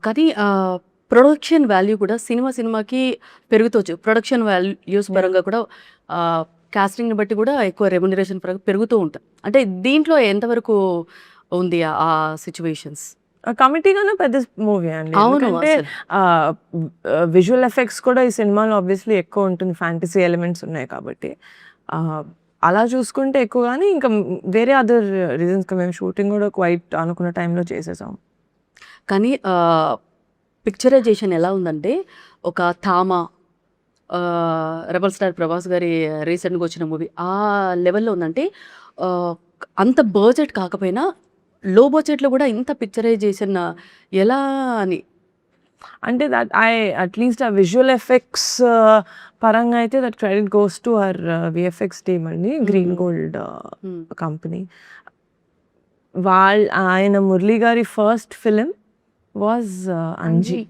కానీ production value కూడా సినిమాకి పెరుగుతవచ్చు. ప్రొడక్షన్ వాల్యూస్ పరంగా కూడా కాస్టింగ్‌ని బట్టి కూడా ఎక్కువ రెమ్యునరేషన్ పరంగా పెరుగుతూ ఉంటాయి. అంటే దీంట్లో ఎంతవరకు ఉంది ఆ సిట్యుయేషన్స్? కమిటీగానే పెద్ద మూవీ అండి. అవును. ఎందుకంటే విజువల్ ఎఫెక్ట్స్ కూడా ఈ సినిమాలో ఆబ్వియస్లీ ఎక్కువ ఉంటుంది. ఫ్యాంటసీ ఎలిమెంట్స్ ఉన్నాయి కాబట్టి. అలా చూసుకుంటే ఎక్కువ గానీ ఇంకా వేరే అదర్ రీజన్స్‌కి మేము షూటింగ్ కూడా క్వైట్ అనుకున్న టైంలో చేసేసాం. కానీ పిక్చరైజేషన్ ఎలా ఉందంటే ఒక 'థామా' రెబల్ స్టార్ ప్రభాస్ గారి రీసెంట్‌గా వచ్చిన మూవీ ఆ లెవెల్‌లో ఉందంటే అంత బడ్జెట్ కాకపోయినా లో బడ్జెట్‌లో కూడా ఇంత పిక్చరైజేషన్ ఎలా అని? అంటే దట్ అట్లీస్ట్ ఆ విజువల్ ఎఫెక్ట్స్ పరంగా అయితే that credit goes to our VFX team అండి. Green gold company. ఆయన మురళి గారి ఫస్ట్ ఫిలిం వాజ్ అంజీ.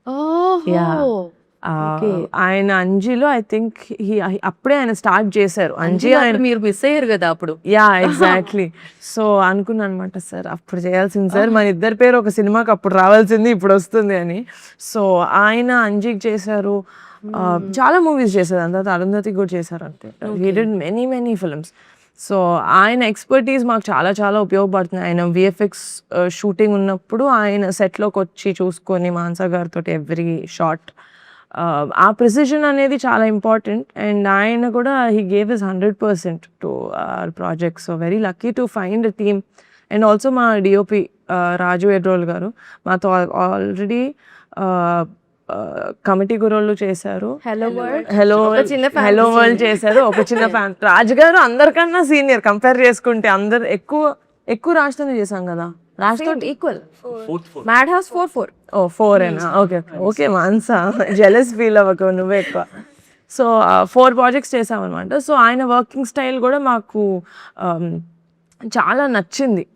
ఓహో! ఆయన అంజీలో ఐ థింక్ అప్పుడే ఆయన స్టార్ట్ చేశారు. అంజీ ఆయన మీరు మిస్ అయ్యారు కదా అప్పుడు. ఎగ్జాక్ట్లీ. సో అనుకున్నాను అనమాట, సార్ అప్పుడు చేయాల్సింది సార్, మన ఇద్దరి పేరు ఒక సినిమాకి అప్పుడు రావాల్సింది ఇప్పుడు వస్తుంది అని. సో ఆయన అంజీకి చేశారు, చాలా మూవీస్ చేశారు. దాని తర్వాత అరుంధతి కూడా చేశారు అంతే. He did many films. So ఆయన ఎక్స్పర్టీస్ మాకు చాలా చాలా ఉపయోగపడుతుంది. ఆయన విఎఫ్ఎక్స్ షూటింగ్ ఉన్నప్పుడు ఆయన సెట్లోకి వచ్చి చూసుకొని మాన్సా గారితో ఎవ్రీ షాట్ ఆ ప్రిసిషన్ అనేది చాలా ఇంపార్టెంట్. అండ్ ఆయన కూడా he gave his 100% to our project. So very lucky to find a team. And also మా డిఓపి రాజు ఎడ్రోల్ గారు మాతో ఆల్రెడీ కమిటీ గురోళ్ళు చేశారు, హలో వరల్డ్ చేశారు, ఒక చిన్న ఫ్యాన్. రాజు గారు అందరికన్నా సీనియర్ కంపేర్ చేసుకుంటే, అందరు ఎక్కువ రాజుతోనే చేశాం కదా. రాజుతో equal. Mad house 4 4 okay Mansa jealous feel అవ్వకు, నువ్వే ఎక్కువ. సో 4 ప్రాజెక్ట్స్ చేసామన్నమాట. సో ఆయన వర్కింగ్ స్టైల్ కూడా మాకు చాలా నచ్చింది.